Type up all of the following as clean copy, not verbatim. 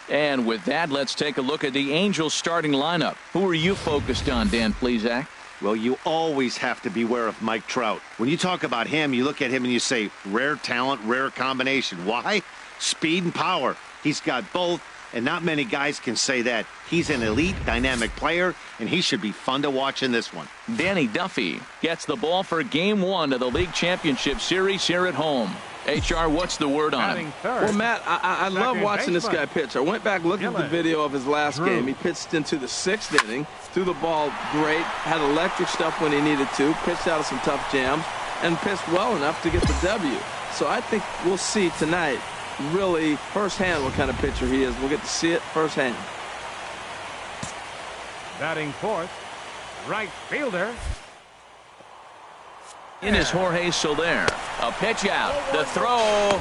And with that, let's take a look at the Angels starting lineup. Who are you focused on, Dan Plesac? Well, you always have to beware of Mike Trout. When you talk about him, you look at him and you say, rare talent, rare combination. Why? Speed and power. He's got both, and not many guys can say that. He's an elite, dynamic player, and he should be fun to watch in this one. Danny Duffy gets the ball for Game 1 of the League Championship Series here at home. HR, what's the word on him? Well, Matt, I love watching this guy pitch. I went back looking at the video of his last game. He pitched into the 6th inning, threw the ball great, had electric stuff when he needed to, pitched out of some tough jams, and pitched well enough to get the W. So I think we'll see tonight really firsthand what kind of pitcher he is. We'll get to see it firsthand. Batting fourth, right fielder. In is Jorge Soler. A pitch out. The throw.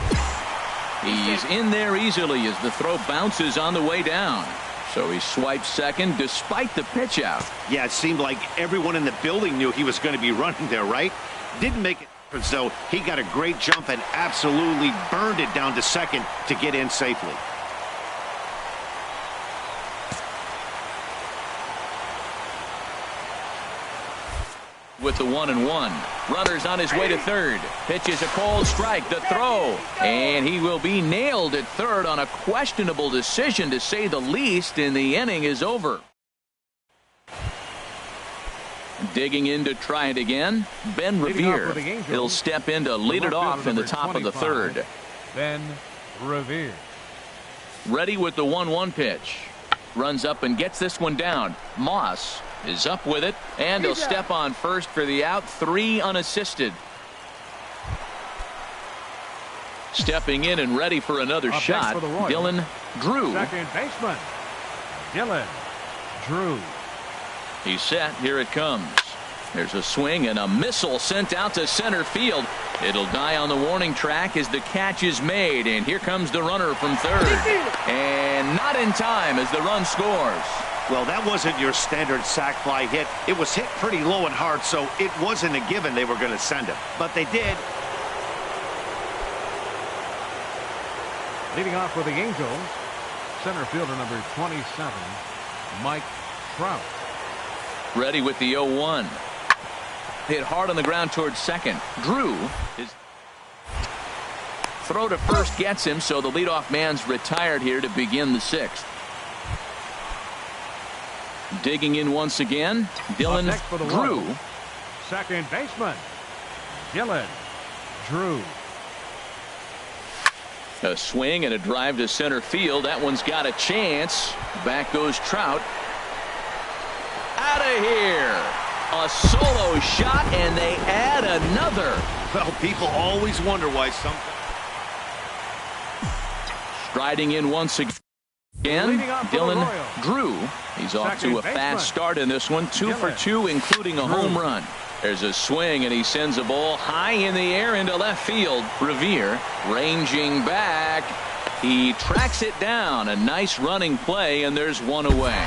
He's in there easily as the throw bounces on the way down. So he swipes second despite the pitch out. Yeah, it seemed like everyone in the building knew he was going to be running there, right? Didn't make it so he got a great jump and absolutely burned it down to second to get in safely. With the 1-1. Runner's on his way to third. Pitches a cold strike. The throw. And he will be nailed at third on a questionable decision, to say the least, and the inning is over. Digging in to try it again, Ben Revere. He'll step in to lead it off in the top of the third. Ben Revere. Ready with the 1-1 pitch. Runs up and gets this one down. Moss is up with it, and he'll step on first for the out. 3 unassisted. Stepping in and ready for another shot, Dylan Drew. Second baseman, Dylan Drew. He's set. Here it comes. There's a swing and a missile sent out to center field. It'll die on the warning track as the catch is made, and here comes the runner from third. And not in time as the run scores. Well, that wasn't your standard sac fly hit. It was hit pretty low and hard, so it wasn't a given they were going to send him. But they did. Leading off for the Angels, center fielder number 27, Mike Trout. Ready with the 0-1. Hit hard on the ground towards second. Drew, his throw to first gets him, so the leadoff man's retired here to begin the 6th. Digging in once again, Dylan Drew. Second baseman, Dylan Drew. A swing and a drive to center field. That one's got a chance. Back goes Trout. Out of here. A solo shot, and they add another. Well, people always wonder why something. Striding in once again, Dylan Drew. He's off to a fast start in this one. 2 for 2, including a home run. There's a swing, and he sends a ball high in the air into left field. Revere ranging back. He tracks it down. A nice running play, and there's one away.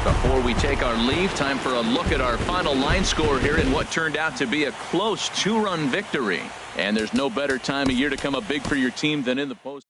Before we take our leave, time for a look at our final line score here in what turned out to be a close 2-run victory. And there's no better time of year to come up big for your team than in the post.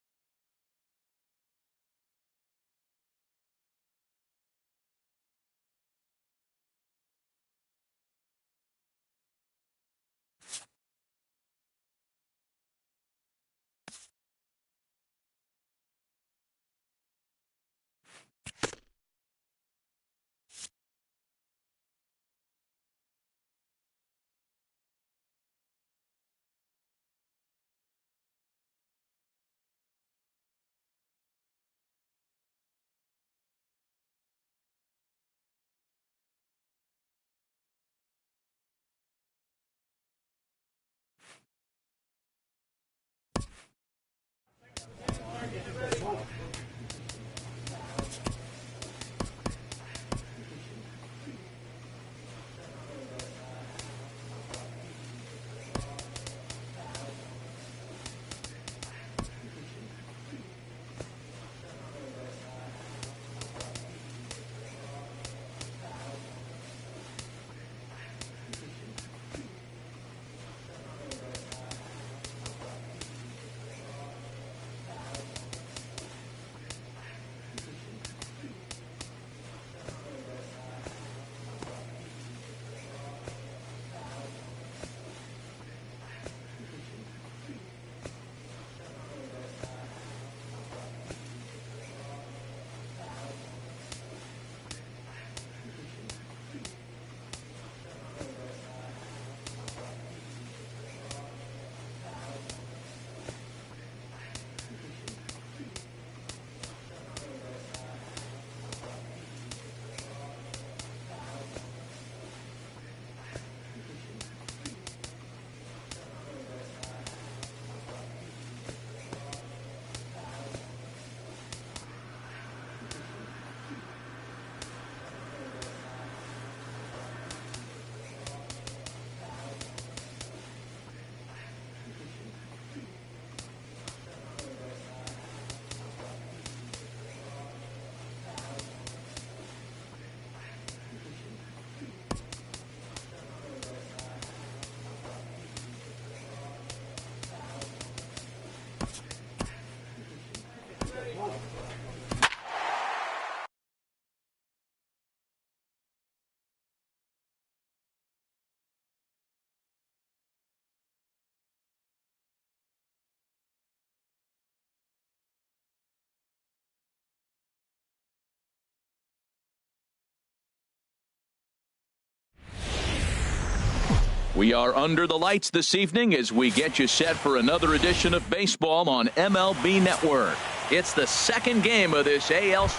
We are under the lights this evening as we get you set for another edition of baseball on MLB Network. It's the second game of this ALC.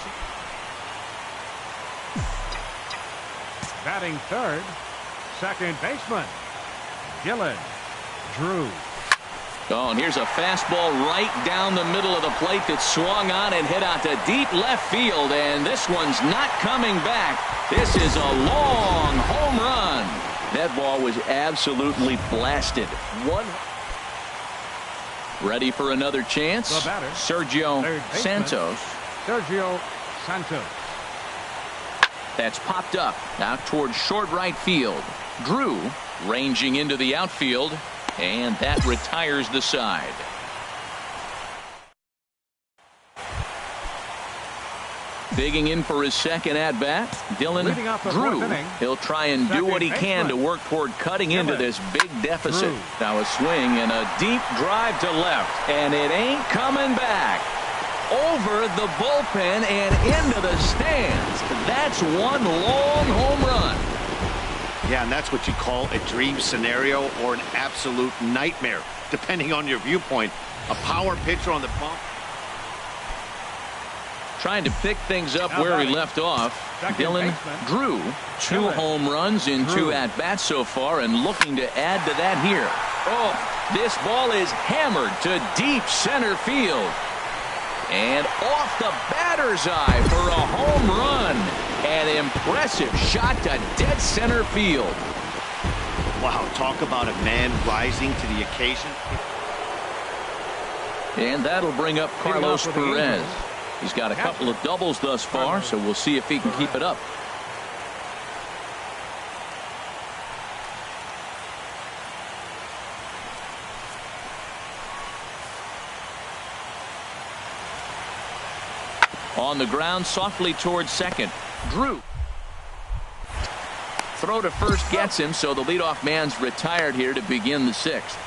Batting third, second baseman, Dylan Drew. Oh, and here's a fastball right down the middle of the plate that swung on and hit out to deep left field, and this one's not coming back. This is a long home run. That ball was absolutely blasted. Ready for another chance. Sergio Santos. Sergio Santos. That's popped up out towards short right field. Drew ranging into the outfield, and that retires the side. Digging in for his second at-bat, Dylan Drew. He'll try and do what he can to work toward cutting into this big deficit. Now a swing and a deep drive to left, and it ain't coming back. Over the bullpen and into the stands. That's one long home run. Yeah, and that's what you call a dream scenario or an absolute nightmare, depending on your viewpoint. A power pitcher on the bump. Trying to pick things up where he left off. Dylan Drew, 2 home runs in 2 at-bats so far, and looking to add to that here. Oh, this ball is hammered to deep center field. And off the batter's eye for a home run. An impressive shot to dead center field. Wow, talk about a man rising to the occasion. And that'll bring up Carlos Perez. He's got a couple of doubles thus far, so we'll see if he can keep it up. On the ground, softly towards second. Drew. Throw to first gets him, so the leadoff man's retired here to begin the 6th.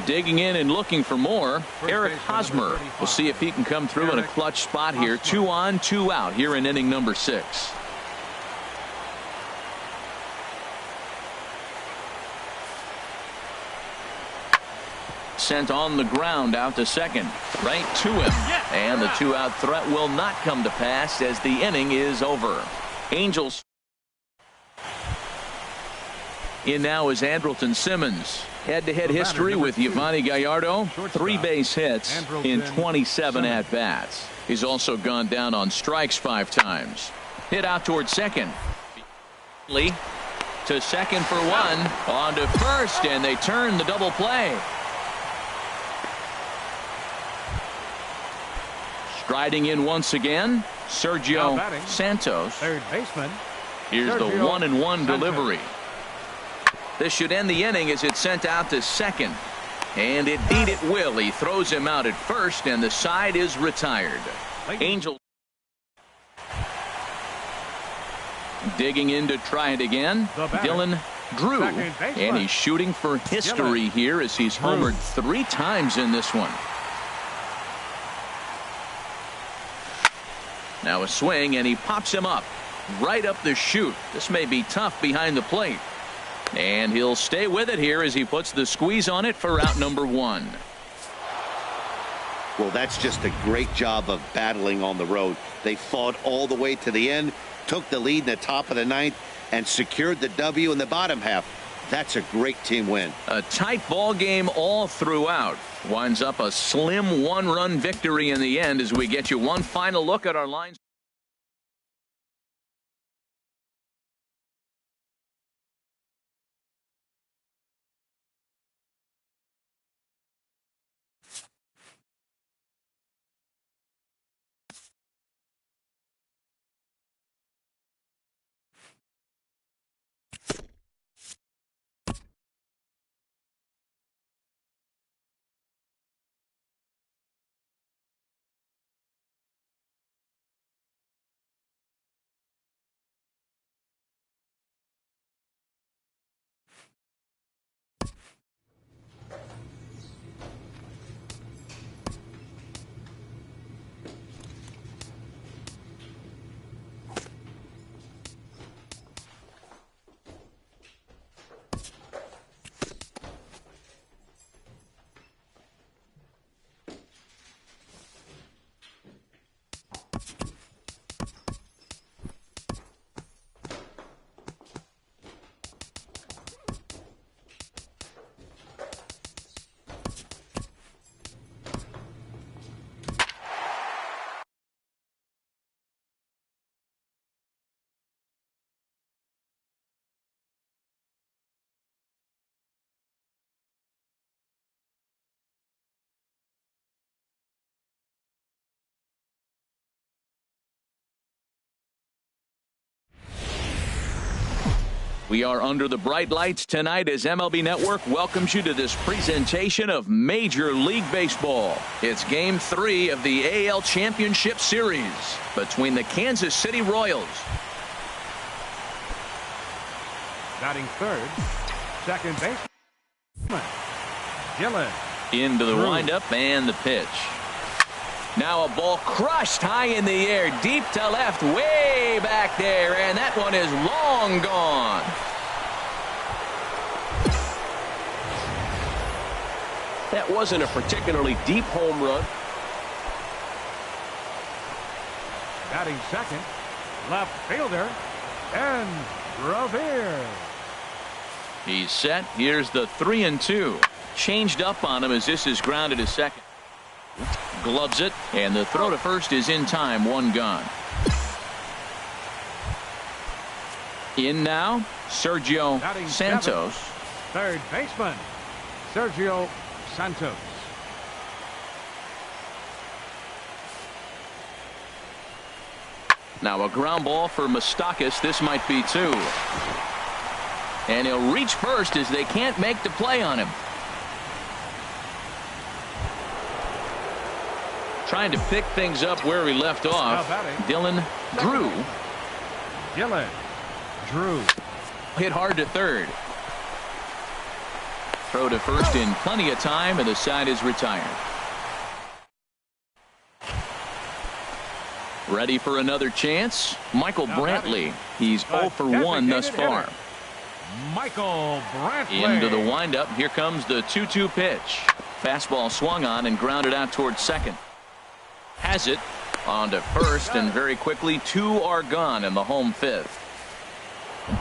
Digging in and looking for more, Eric Hosmer. We'll see if he can come through in a clutch spot here. 2 on, 2 out here in inning number 6. Sent on the ground out to second. Right to him. And the 2-out threat will not come to pass as the inning is over. Angels. In now is Andrelton Simmons. Head-to-head history with Yovani Gallardo. 3 base hits in 27 at-bats. He's also gone down on strikes 5 times. Hit out towards second. Lee to second for 1. On to first, and they turn the double play. Striding in once again, Sergio Santos. Third baseman. Here's the 1-1 delivery. This should end the inning as it's sent out to second. And indeed it will. He throws him out at first, and the side is retired. Angels digging in to try it again. Dylan Drew. And he's shooting for history here as he's homered 3 times in this one. Now a swing, and he pops him up right up the chute. This may be tough behind the plate. And he'll stay with it here as he puts the squeeze on it for out number 1. Well, that's just a great job of battling on the road. They fought all the way to the end, took the lead in the top of the 9th, and secured the W in the bottom half. That's a great team win. A tight ball game all throughout. Winds up a slim 1-run victory in the end as we get you one final look at our lines. We are under the bright lights tonight as MLB Network welcomes you to this presentation of Major League Baseball. It's Game 3 of the AL Championship Series between the Kansas City Royals. Batting third, second base. Gillen. Into the windup and the pitch. Now a ball crushed high in the air, deep to left, way back there, and that one is long gone. That wasn't a particularly deep home run. Batting second, left fielder, and Revere. He's set. Here's the 3-2. Changed up on him as this is grounded to second. Gloves it, and the throw to first is in time. One gone. In now, Sergio Santos. Third baseman, Sergio Santos. Now a ground ball for Moustakas. This might be two. And he'll reach first as they can't make the play on him. Trying to pick things up where he left off. Dylan Drew. Dylan Drew. Hit hard to third. Throw to first in plenty of time, and the side is retired. Ready for another chance? Michael Brantley. He's 0 for 1 thus far. Michael Brantley. Into the windup. Here comes the 2-2 pitch. Fastball swung on and grounded out towards second. Has it on to first, and very quickly 2 are gone in the home fifth.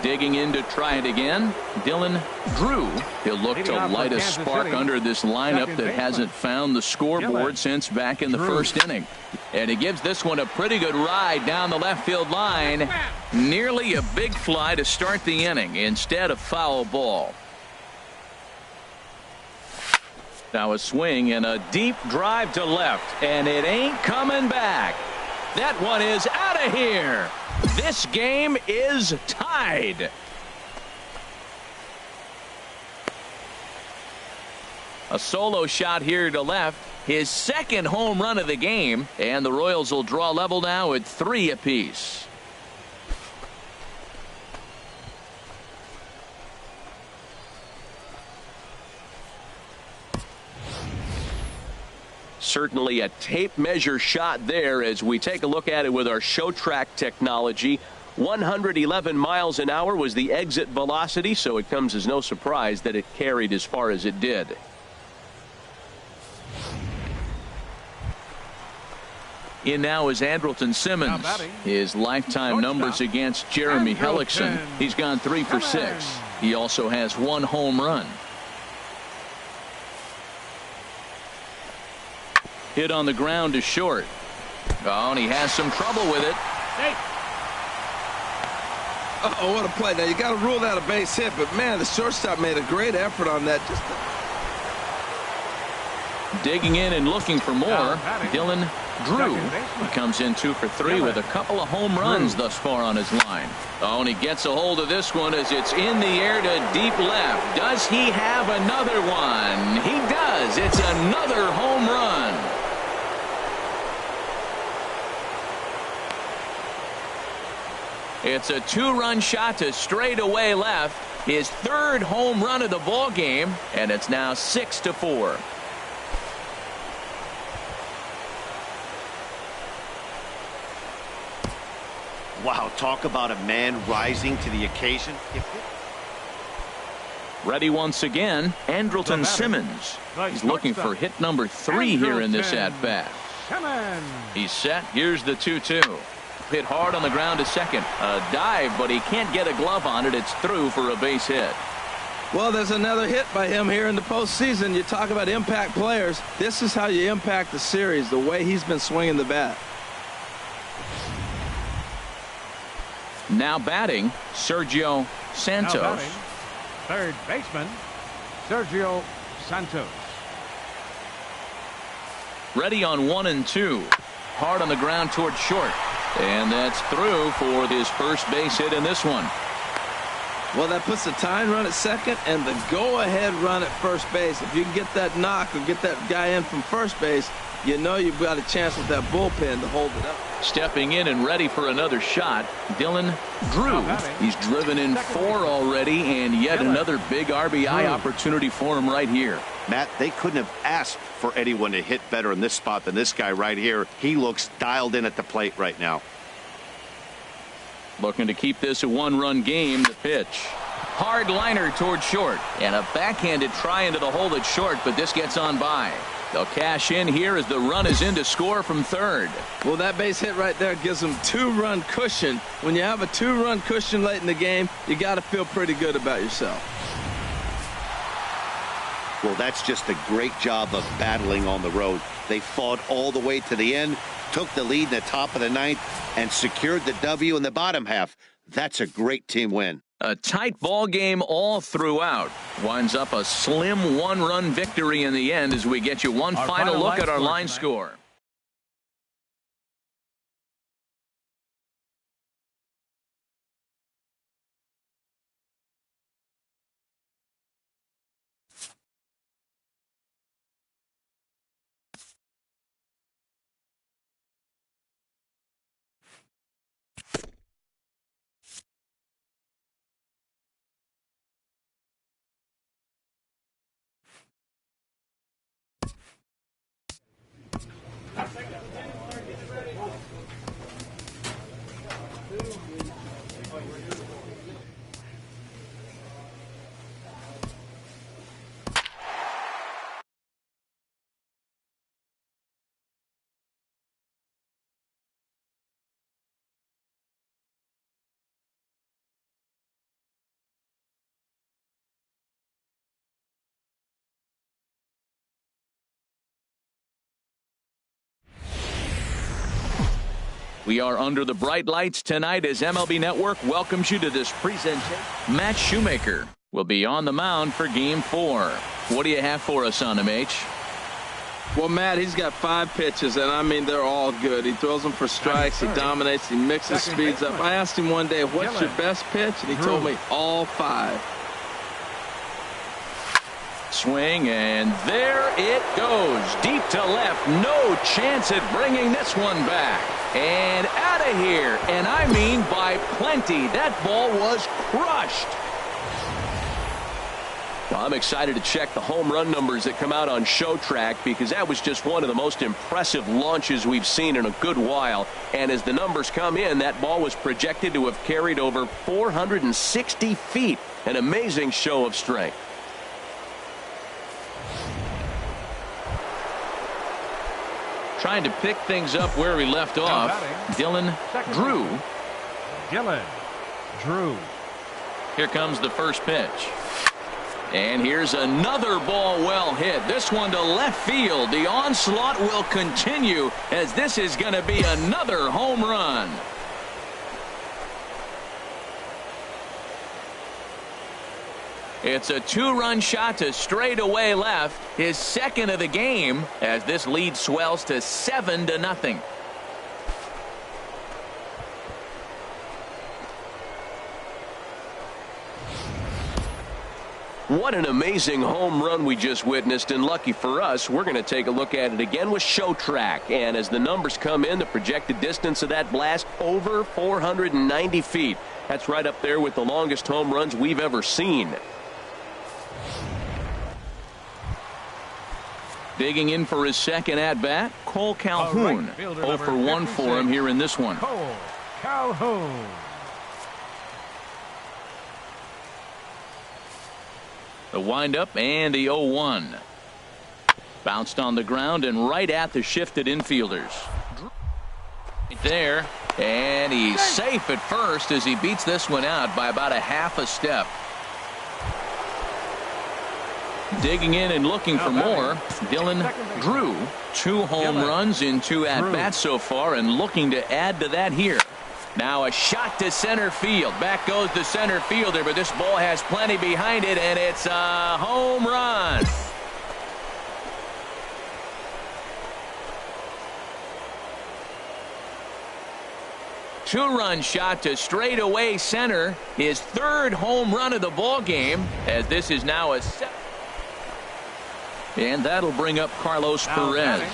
Digging in to try it again, Dylan Drew. He'll look to light a spark under this lineup that hasn't found the scoreboard since back in the first inning. And he gives this one a pretty good ride down the left field line. Nearly a big fly to start the inning instead of foul ball. Now a swing and a deep drive to left, and it ain't coming back. That one is out of here. This game is tied. A solo shot here to left. His second home run of the game, and the Royals will draw level now at 3 apiece. Certainly a tape measure shot there as we take a look at it with our show track technology. 111 miles an hour was the exit velocity, so it comes as no surprise that it carried as far as it did. In now is Andrelton Simmons. His lifetime numbers against Jeremy Hellickson. He's gone 3 for 6. He also has 1 home run. Hit on the ground to short. Oh, and he has some trouble with it. Uh-oh, what a play. Now, you got to rule that a base hit, but, man, the shortstop made a great effort on that. Digging in and looking for more, Dylan Drew. He comes in 2 for 3 with a couple of home runs thus far on his line. Oh, and he gets a hold of this one as it's in the air to deep left. Does he have another one? He does. It's another home run. It's a 2-run shot to straightaway left. His 3rd home run of the ball game, and it's now 6-4. Wow, talk about a man rising to the occasion. Ready once again, Andrelton Simmons. He's looking for hit number 3 here in this at-bat. He's set. Here's the 2-2. Hit hard on the ground to second. A dive, but he can't get a glove on it. It's through for a base hit. Well, there's another hit by him here in the postseason. You talk about impact players. This is how you impact the series, the way he's been swinging the bat. Now batting, Sergio Santos. Now batting, third baseman, Sergio Santos. Ready on 1 and 2. Hard on the ground toward short. And that's through for his first base hit in this one. Well, that puts the tying run at second and the go-ahead run at first base. If you can get that knock or get that guy in from first base, you know you've got a chance with that bullpen to hold it up. Stepping in and ready for another shot, Dylan Drew. He's driven in 4 already, and yet another big RBI opportunity for him right here. Matt, they couldn't have asked for anyone to hit better in this spot than this guy right here. He looks dialed in at the plate right now. Looking to keep this a 1-run game. The pitch. Hard liner toward short. And a backhanded try into the hole at short, but this gets on by. They'll cash in here as the run is in to score from third. Well, that base hit right there gives them 2-run cushion. When you have a 2-run cushion late in the game, you got to feel pretty good about yourself. Well, that's just a great job of battling on the road. They fought all the way to the end, took the lead in the top of the 9th, and secured the W in the bottom half. That's a great team win. A tight ball game all throughout. Winds up a slim 1-run victory in the end as we get you one final look at our line score. We are under the bright lights tonight as MLB Network welcomes you to this presentation. Matt Shoemaker will be on the mound for Game 4. What do you have for us on him, H? Well, Matt, he's got 5 pitches, and I mean, they're all good. He throws them for strikes. He dominates. He mixes speeds up. I asked him one day, what's your best pitch? And he told me all 5. Swing, and there it goes. Deep to left. No chance at bringing this one back. And out of here. And I mean by plenty. That ball was crushed. Well, I'm excited to check the home run numbers that come out on Show Track because that was just one of the most impressive launches we've seen in a good while. And as the numbers come in, that ball was projected to have carried over 460 feet. An amazing show of strength. Trying to pick things up where we left off. Dylan Drew. Here comes the first pitch. And here's another ball well hit. This one to left field. The onslaught will continue as this is going to be another home run. It's a 2-run shot to straightaway left, his second of the game, as this lead swells to 7-0. What an amazing home run we just witnessed, and lucky for us, we're going to take a look at it again with Show Track. And as the numbers come in, the projected distance of that blast over 490 feet. That's right up there with the longest home runs we've ever seen. Digging in for his second at-bat, Cole Calhoun. 0 for 1 for him here in this one. Cole Calhoun. The windup and the 0-1. Bounced on the ground and right at the shifted infielders. Right there, and he's safe at first as he beats this one out by about a half a step. Digging in and looking for more, Dylan Drew. 2 home runs in 2 at-bats so far and looking to add to that here. Now a shot to center field. Back goes the center fielder, but this ball has plenty behind it, and it's a home run. two-run shot to straightaway center. His third home run of the ball game, as this is now a and that'll bring up Carlos Perez.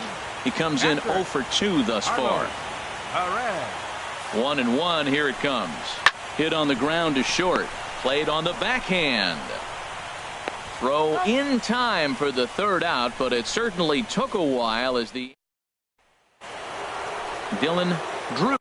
He comes in 0 for 2 thus far. 1-1. Here it comes. Hit on the ground to short. Played on the backhand. Throw in time for the third out, but it certainly took a while as the Dylan Drew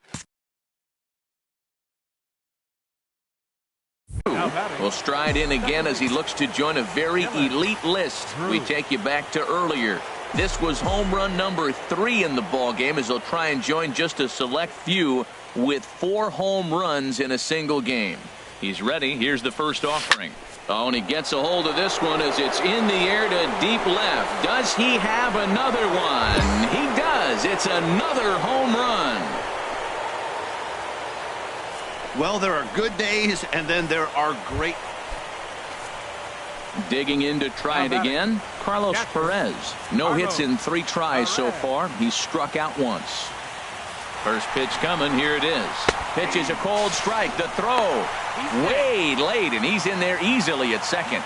will stride in again as he looks to join a very elite list. We take you back to earlier. This was home run number 3 in the ball game, as he'll try and join just a select few with 4 home runs in a single game. He's ready. Here's the first offering. Oh, and he gets a hold of this one as it's in the air to deep left. Does he have another one? He does. It's another home run. Well, there are good days, and then there are great. Digging in to try it again, Carlos Perez. No hits in 3 tries so far. He's struck out once. First pitch coming. Here it is. Pitch is a cold strike. The throw way late, and he's in there easily at second.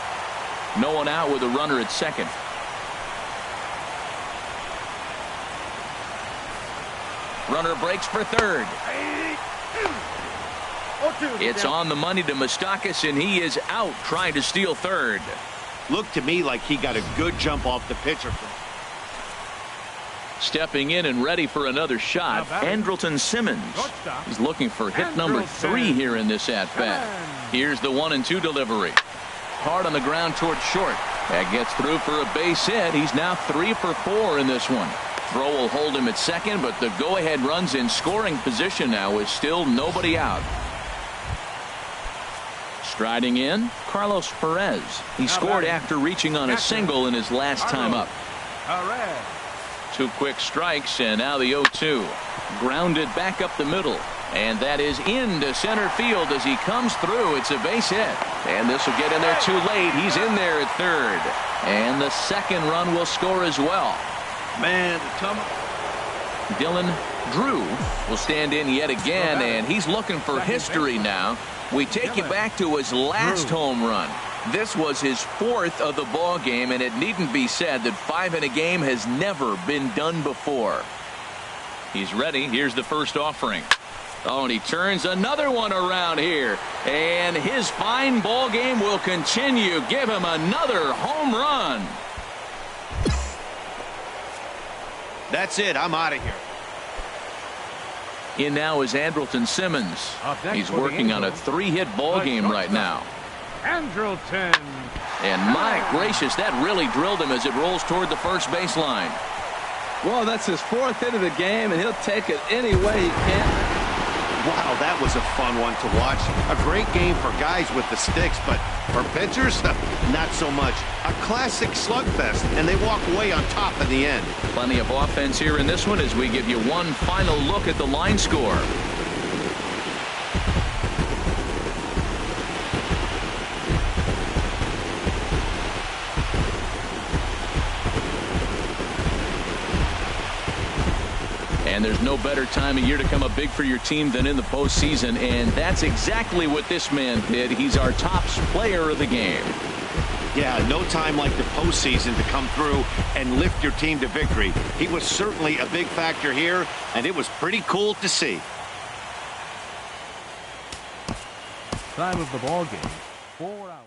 No one out with a runner at second. Runner breaks for third. It's on the money to Moustakas, and he is out trying to steal third. Looked to me like he got a good jump off the pitcher. Stepping in and ready for another shot, Andrelton Simmons. He's looking for hit number 3 here in this at-bat. Here's the 1-2 delivery. Hard on the ground toward short. That gets through for a base hit. He's now 3 for 4 in this one. Throw will hold him at second, but the go-ahead run's in scoring position now with still nobody out. Striding in, Carlos Perez. He scored after reaching on a single in his last time up. 2 quick strikes, and now the 0-2. Grounded back up the middle, and that is into center field as he comes through. It's a base hit, and this will get in there too late. He's in there at third, and the second run will score as well. Man, Dylan Drew will stand in yet again, and he's looking for history now. We take you back to his last home run. This was his 4th of the ball game, and it needn't be said that 5 in a game has never been done before. He's ready. Here's the first offering. Oh, and he turns another one around here, and his fine ball game will continue. Give him another home run. That's it. I'm out of here. In now is Andrelton Simmons. He's working on a 3-hit ball game right now. Andrelton. And my gracious, that really drilled him as it rolls toward the first baseline. Well, that's his 4th hit of the game, and he'll take it any way he can. Wow, that was a fun one to watch. A great game for guys with the sticks, but for pitchers, not so much. A classic slugfest, and they walk away on top in the end. Plenty of offense here in this one as we give you one final look at the line score. And there's no better time of year to come up big for your team than in the postseason, and that's exactly what this man did. He's our top player of the game. Yeah, no time like the postseason to come through and lift your team to victory. He was certainly a big factor here, and it was pretty cool to see. Time of the ball game, 4 hours.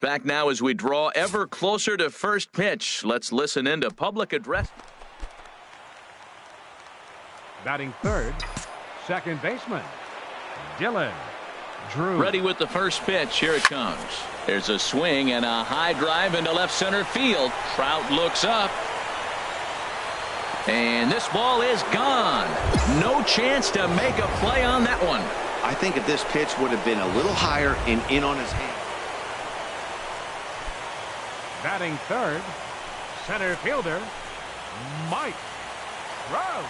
Back now as we draw ever closer to first pitch. Let's listen into public address. Batting third, second baseman, Dylan Drew. Ready with the first pitch. Here it comes. There's a swing and a high drive into left center field. Trout looks up. And this ball is gone. No chance to make a play on that one. I think if this pitch would have been a little higher and in on his hand. Batting third, center fielder, Mike Trout.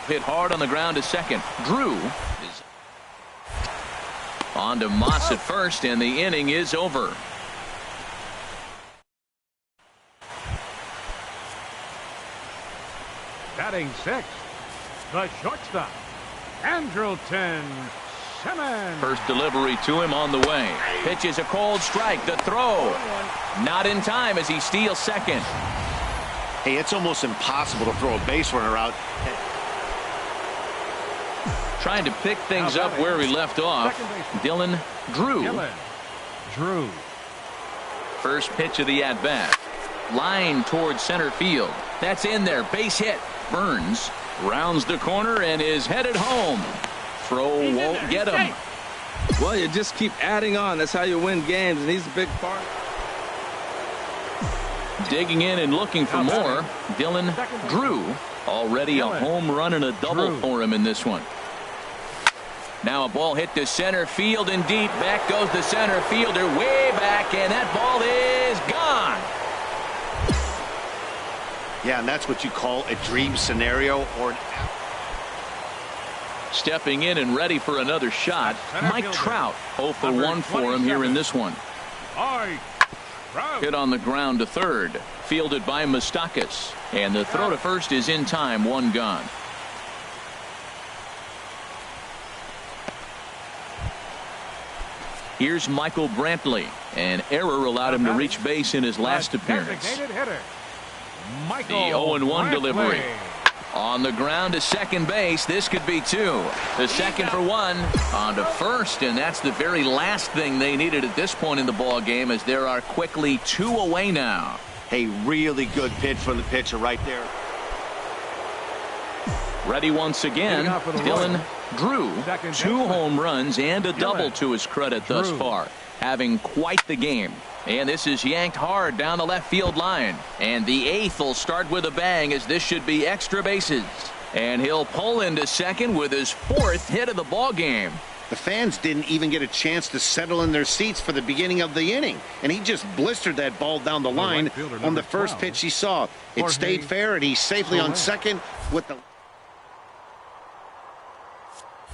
Hit hard on the ground to second. Drew is on to Moss at first, and the inning is over. Batting sixth, the shortstop, Andrelton Simmons. First delivery to him on the way. Pitch is a cold strike. The throw. Not in time as he steals second. Hey, it's almost impossible to throw a base runner out. Trying to pick things up where we left off. Dylan Drew. First pitch of the at-bat. Line towards center field. That's in there. Base hit. Burns rounds the corner and is headed home. Throw won't get him. Well, you just keep adding on. That's how you win games, and he's a big part. Digging in and looking for more. Dylan Drew. Already a home run and a double for him in this one. Now a ball hit to center field and deep. Back goes the center fielder way back, and that ball is gone. Yeah, and that's what you call a dream scenario or an. Stepping in and ready for another shot, Mike Trout. 0 for 1 for him here in this one. Hit on the ground to third. Fielded by Moustakas. And the throw to first is in time. One gone. Here's Michael Brantley. An error allowed him to reach base in his last appearance. The 0-1 delivery. On the ground to second base. This could be two. The second for one. On to first, and that's the very last thing they needed at this point in the ball game, as there are quickly two away now. Hey, really good pitch from the pitcher right there. Ready once again. Dylan Drew. 2 home runs and a double to his credit thus far. Having quite the game. And this is yanked hard down the left field line. And the 8th will start with a bang, as this should be extra bases. And he'll pull into second with his 4th hit of the ball game. The fans didn't even get a chance to settle in their seats for the beginning of the inning. And he just blistered that ball down the line on the first pitch he saw. It stayed fair, and he's safely on second with the.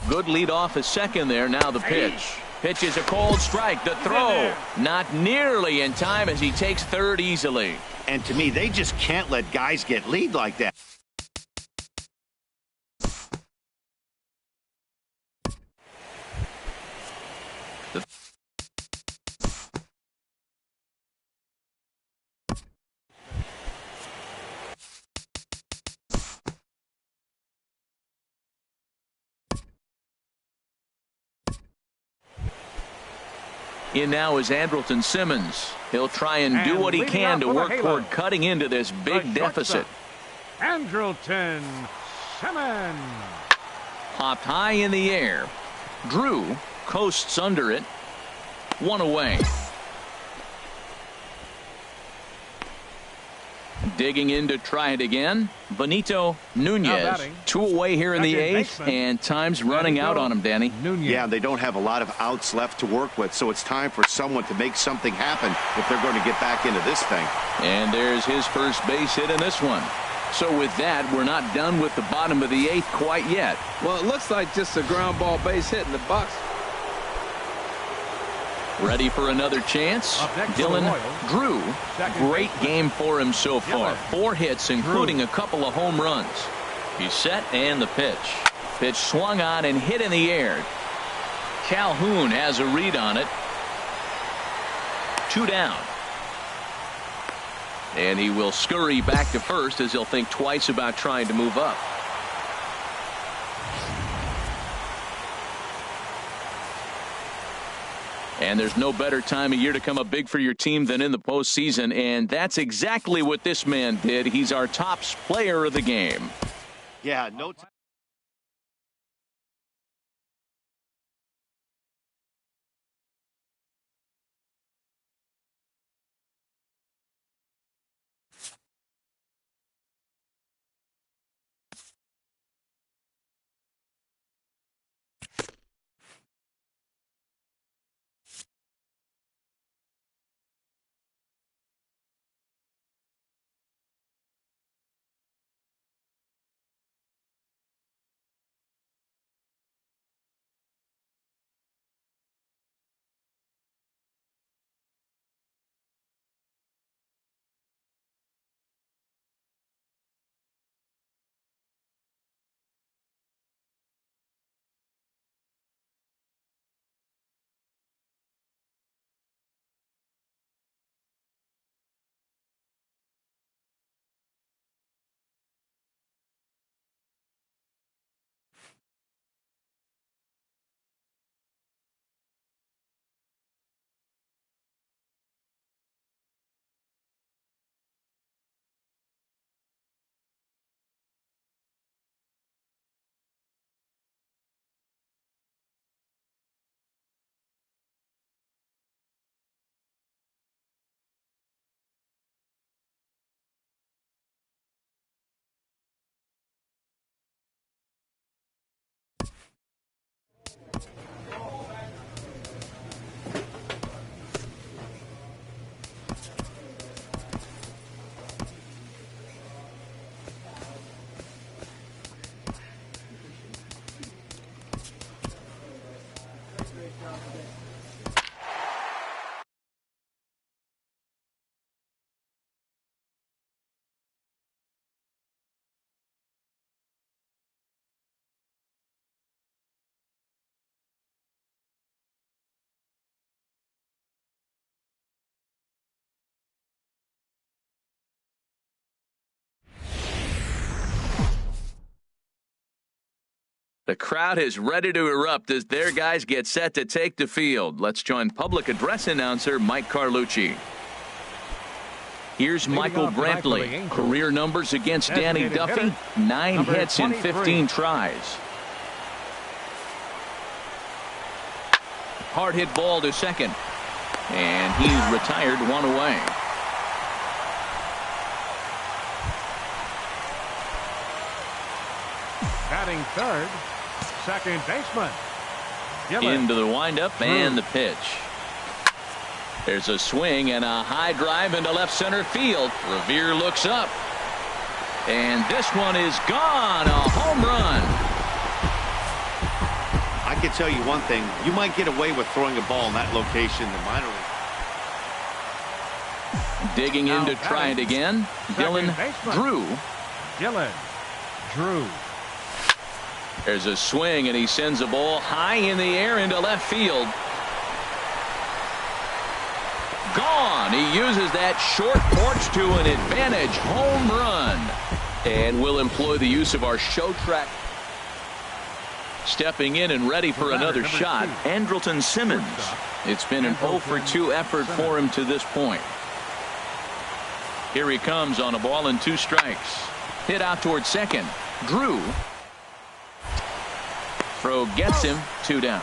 Good lead off at second there. Now the pitch. Pitch is a cold strike. The throw not nearly in time as he takes third easily. And to me, they just can't let guys get lead like that. In now is Andrelton Simmons. He'll try and do what he can to work toward cutting into this big deficit. Andrelton Simmons. Popped high in the air. Drew coasts under it. One away. Digging in to try it again. Benito Nunez. 2 away here in the 8th, and time's running out on him, Danny. Yeah, they don't have a lot of outs left to work with, so it's time for someone to make something happen if they're going to get back into this thing. And there's his first base hit in this one. So with that, we're not done with the bottom of the 8th quite yet. Well, it looks like just a ground ball base hit in the Bucks. Ready for another chance. Dylan Drew. Great game for him so far. 4 hits, including a couple of home runs. He's set, and the pitch. Pitch swung on and hit in the air. Calhoun has a read on it. 2 down. And he will scurry back to first, as he'll think twice about trying to move up. And there's no better time of year to come up big for your team than in the postseason, and that's exactly what this man did. He's our top player of the game. Yeah, no. The crowd is ready to erupt as their guys get set to take the field. Let's join public address announcer Mike Carlucci. Here's Michael Brantley. Career numbers against Danny Duffy, 9 hits in 15 tries. Hard hit ball to second. And he's retired, 1 away. Batting third, second baseman. Into the windup and the pitch. There's a swing and a high drive into left center field. Revere looks up. And this one is gone. A home run. I can tell you one thing. You might get away with throwing a ball in that location in the minor league. Digging in to try it again. Dylan Drew. Drew. There's a swing, and he sends a ball high in the air into left field. Gone. He uses that short porch to an advantage home run. And we'll employ the use of our show track. Stepping in and ready for another shot, Andrelton Simmons. It's been an 0 for 2 effort for him to this point. Here he comes on a ball and 2 strikes. Hit out towards second. Drew. Throw gets him, 2 down.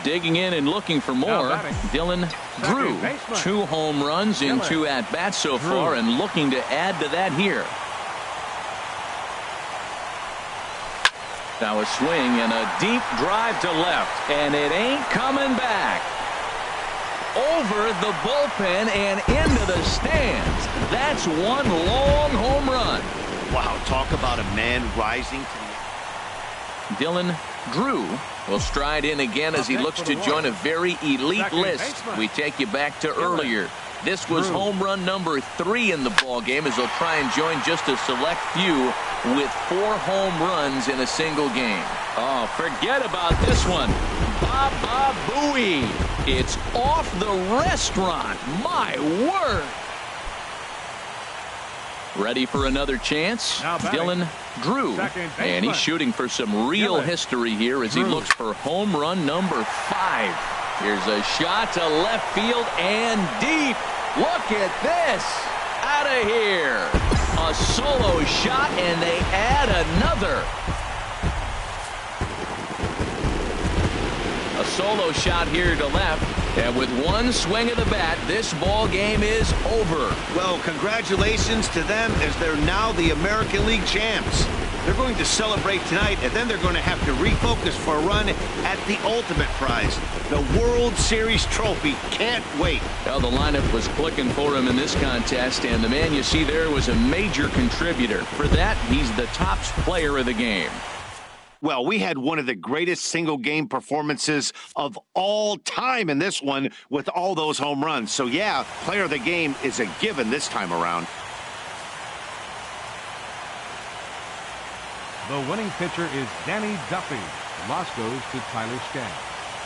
Digging in and looking for more. Dylan Drew. 2 home runs in 2 at-bats so far, and looking to add to that here. Now a swing and a deep drive to left, and it ain't coming back. Over the bullpen and into the stands. That's 1 long home run. Wow, talk about a man rising to the... Dylan Drew will stride in again as he looks to join a very elite list. We take you back to earlier. This was home run number 3 in the ball game, as he'll try and join just a select few with 4 home runs in a single game. Oh, forget about this one. Baba Booey. It's off the restaurant. My word. Ready for another chance. Dylan Drew. And he's shooting for some real history here as he looks for home run number 5. Here's a shot to left field and deep. Look at this. Out of here. A solo shot, and they add another. A solo shot here to left. And with one swing of the bat, this ball game is over. Well, congratulations to them as they're now the American League champs. They're going to celebrate tonight, and then they're going to have to refocus for a run at the ultimate prize, the World Series trophy. Can't wait. Well, the lineup was clicking for him in this contest, and the man you see there was a major contributor. For that, he's the top player of the game. Well, we had one of the greatest single-game performances of all time in this one with all those home runs. So, yeah, player of the game is a given this time around. The winning pitcher is Danny Duffy. The loss goes to Tyler Skaggs.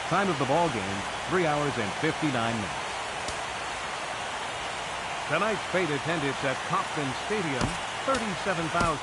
Time of the ball game, 3 hours and 59 minutes. Tonight's paid attendance at Kauffman Stadium, 37,000.